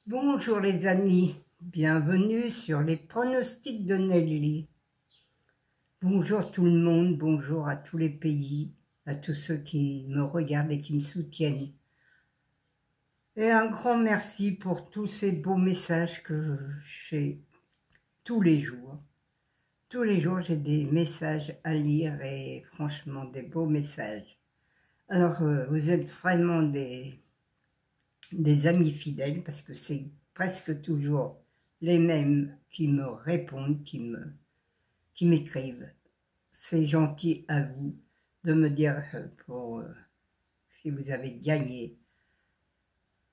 Bonjour les amis, bienvenue sur les pronostics de Nelly. Bonjour tout le monde, bonjour à tous les pays, à tous ceux qui me regardent et qui me soutiennent. Et un grand merci pour tous ces beaux messages que j'ai tous les jours. Tous les jours j'ai des messages à lire et franchement des beaux messages. Alors vous êtes vraiment des amis fidèles parce que c'est presque toujours les mêmes qui me répondent, qui m'écrivent. C'est gentil à vous de me dire si vous avez gagné.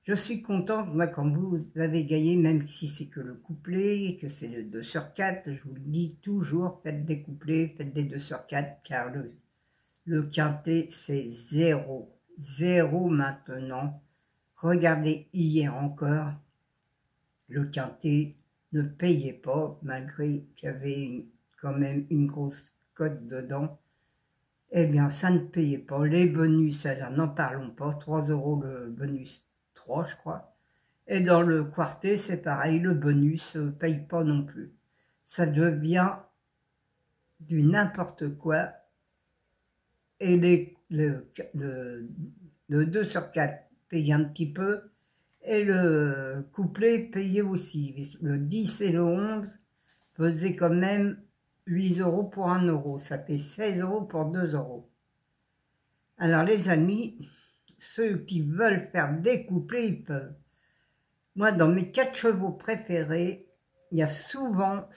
Je suis contente, moi, quand vous avez gagné, même si c'est que le couplet, et que c'est le 2 sur 4, je vous le dis toujours, faites des couplets, faites des 2 sur 4, car le quintet, c'est 0. 0 maintenant. Regardez hier encore, le quintet ne payait pas, malgré qu'il y avait quand même une grosse cote dedans. Eh bien, ça ne payait pas. Les bonus, alors n'en parlons pas. 3 € le bonus 3, je crois. Et dans le quartet, c'est pareil, le bonus ne paye pas non plus. Ça devient du n'importe quoi. Et le 2 sur 4 paye un petit peu. Et le couplet payait aussi. Le 10 et le 11 faisaient quand même 8 € pour 1 €. Ça fait 16 € pour 2 €. Alors les amis, ceux qui veulent faire des couplets, ils peuvent. Moi, dans mes 4 chevaux préférés, il y a souvent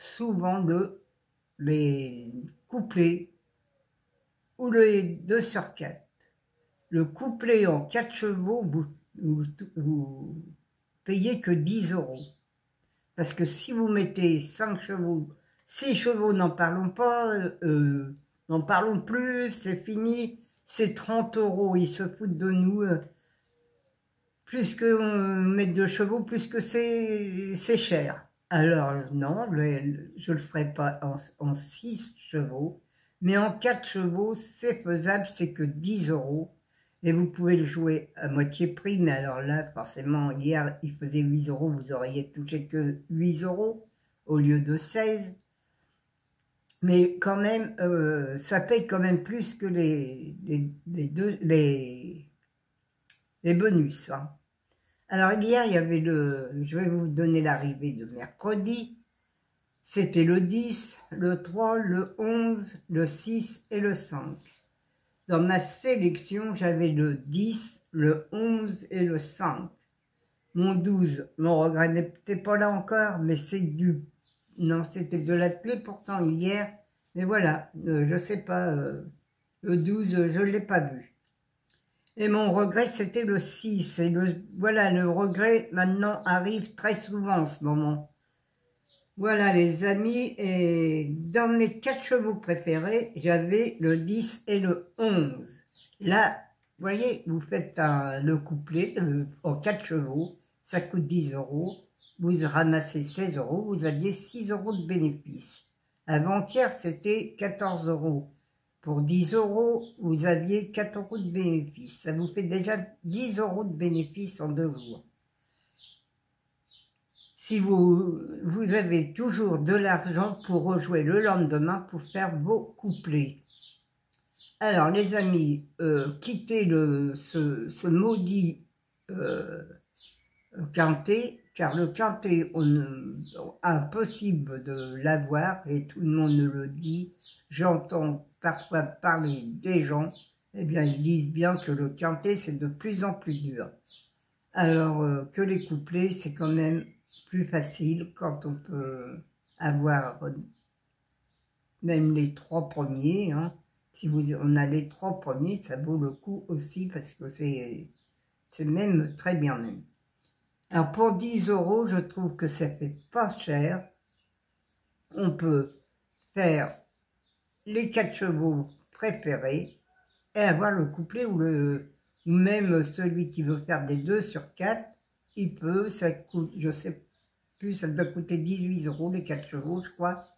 les couplets ou les 2 sur 4. Le couplet en 4 chevaux, vous payez que 10 €. Parce que si vous mettez 5 chevaux, 6 chevaux, n'en parlons pas, n'en parlons plus, c'est fini, c'est 30 €, ils se foutent de nous. Plus qu'on met 2 chevaux, plus que c'est cher. Alors non, je le ferai pas en 6 chevaux, mais en 4 chevaux, c'est faisable, c'est que 10 €. Et vous pouvez le jouer à moitié prix, mais alors là, forcément, hier, il faisait 8 €, vous auriez touché que 8 € au lieu de 16. Mais quand même, ça paye quand même plus que les bonus. Hein. Alors hier, il y avait je vais vous donner l'arrivée de mercredi. C'était le 10, le 3, le 11, le 6 et le 5. Dans ma sélection, j'avais le 10, le 11 et le 5. Mon 12, mon regret n'était pas là encore, mais c'est non, c'était de la clé pourtant hier. Mais voilà, je sais pas, le 12, je ne l'ai pas vu. Et mon regret, c'était le 6. Et voilà, le regret, maintenant, arrive très souvent en ce moment. Voilà, les amis, et dans mes 4 chevaux préférés, j'avais le 10 et le 11. Là, vous voyez, vous faites le couplet en 4 chevaux, ça coûte 10 €. Vous ramassez 16 €, vous aviez 6 € de bénéfice. Avant-hier, c'était 14 €. Pour 10 €, vous aviez 4 € de bénéfice. Ça vous fait déjà 10 € de bénéfice en 2 jours. Si vous avez toujours de l'argent pour rejouer le lendemain pour faire vos couplets. Alors les amis, quittez ce maudit quintet, car le quintet, impossible de l'avoir, et tout le monde me le dit. J'entends parfois parler des gens, eh bien ils disent bien que le quintet c'est de plus en plus dur. Alors que les couplets, c'est quand même plus facile quand on peut avoir même les 3 premiers. Hein. Si on a les 3 premiers, ça vaut le coup aussi parce que c'est même très bien même. Alors pour 10 €, je trouve que ça fait pas cher. On peut faire les 4 chevaux préférés et avoir le couplet ou même celui qui veut faire des 2 sur 4, il peut, ça coûte, je sais plus, ça doit coûter 18 € les 4 chevaux, je crois.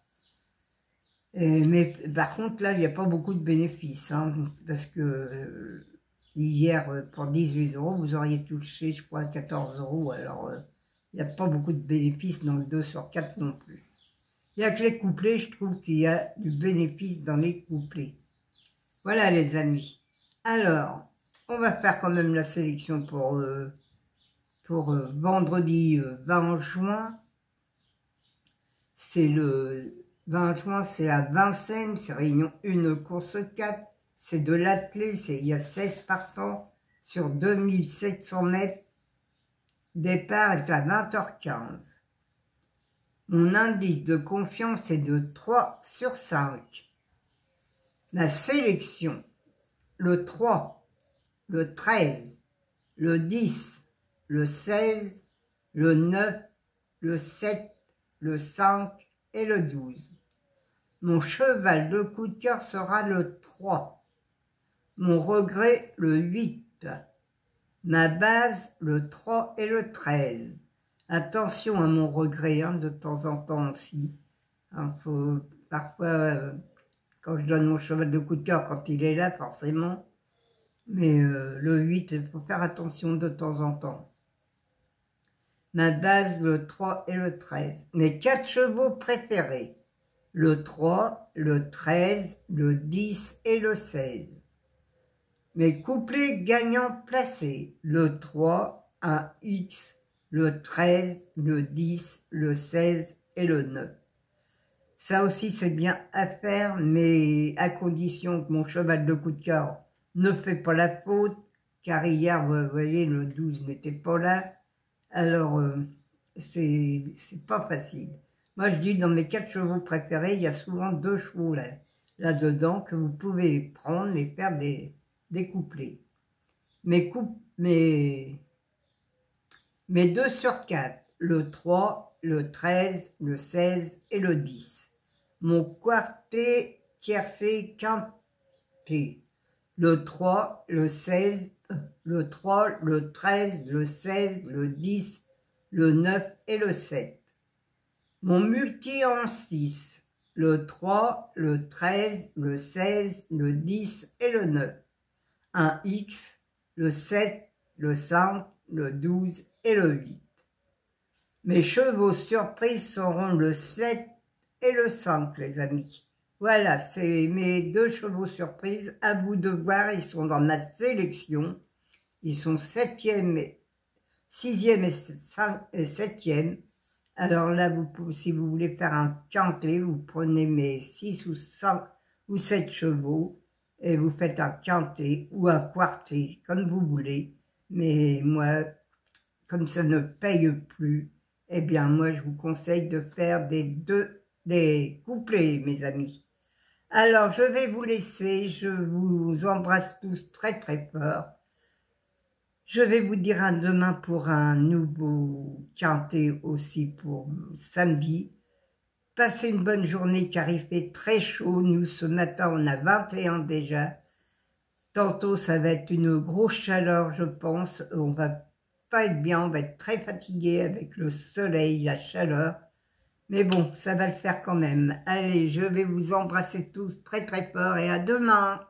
Mais par contre, là, il n'y a pas beaucoup de bénéfices, hein, parce que hier, pour 18 €, vous auriez touché, je crois, 14 €. Alors, Il n'y a pas beaucoup de bénéfices dans le 2 sur 4 non plus. Il n'y a que les couplets, je trouve qu'il y a du bénéfice dans les couplets. Voilà les amis. Alors, on va faire quand même la sélection pour vendredi 20 juin. C'est le 20 juin, c'est à Vincennes, c'est Réunion 1, course 4. C'est de l'athlé, il y a 16 partants sur 2700 mètres. Départ est à 20h15. Mon indice de confiance est de 3 sur 5. Ma sélection, le 3, le 13, le 10, le 16, le 9, le 7, le 5 et le 12. Mon cheval de coup de cœur sera le 3. Mon regret, le 8. Ma base, le 3 et le 13. Attention à mon regret, hein, de temps en temps aussi. Hein, faut, parfois, quand je donne mon cheval de coup de cœur, quand il est là, forcément. Mais le 8, il faut faire attention de temps en temps. Ma base, le 3 et le 13. Mes 4 chevaux préférés. Le 3, le 13, le 10 et le 16. Mes couplets gagnants placés. Le 3, un X, le 13, le 10, le 16 et le 9. Ça aussi c'est bien à faire, mais à condition que mon cheval de coup de cœur ne fait pas la faute, car hier, vous voyez, le 12 n'était pas là, alors c'est pas facile. Moi je dis, dans mes 4 chevaux préférés, il y a souvent 2 chevaux là-dedans que vous pouvez prendre et faire des couplets. Mes 2 sur 4, le 3, le 13, le 16 et le 10. Mon quartet, tiercé, quintet. Le 3, le 16, le 3, le 13, le 16, le 10, le 9 et le 7. Mon multi en 6, le 3, le 13, le 16, le 10 et le 9. Un X, le 7, le 5, le 12 et le 8. Mes chevaux surprises seront le 7 et le 5, les amis. Voilà, c'est mes 2 chevaux surprises. À vous de voir, ils sont dans ma sélection. Ils sont 6e et 7e. Alors là, si vous voulez faire un quintet, vous prenez mes 6 ou 5 ou 7 chevaux et vous faites un quintet ou un quartet, comme vous voulez. Mais moi, comme ça ne paye plus, eh bien moi je vous conseille de faire des couplets, mes amis. Alors je vais vous laisser, je vous embrasse tous très très fort. Je vais vous dire à demain pour un nouveau quintet aussi pour samedi. Passez une bonne journée car il fait très chaud. Nous ce matin on a 21 déjà. Tantôt ça va être une grosse chaleur je pense. On va pas être bien, on va être très fatigué avec le soleil, la chaleur. Mais bon, ça va le faire quand même. Allez, je vais vous embrasser tous très très fort et à demain.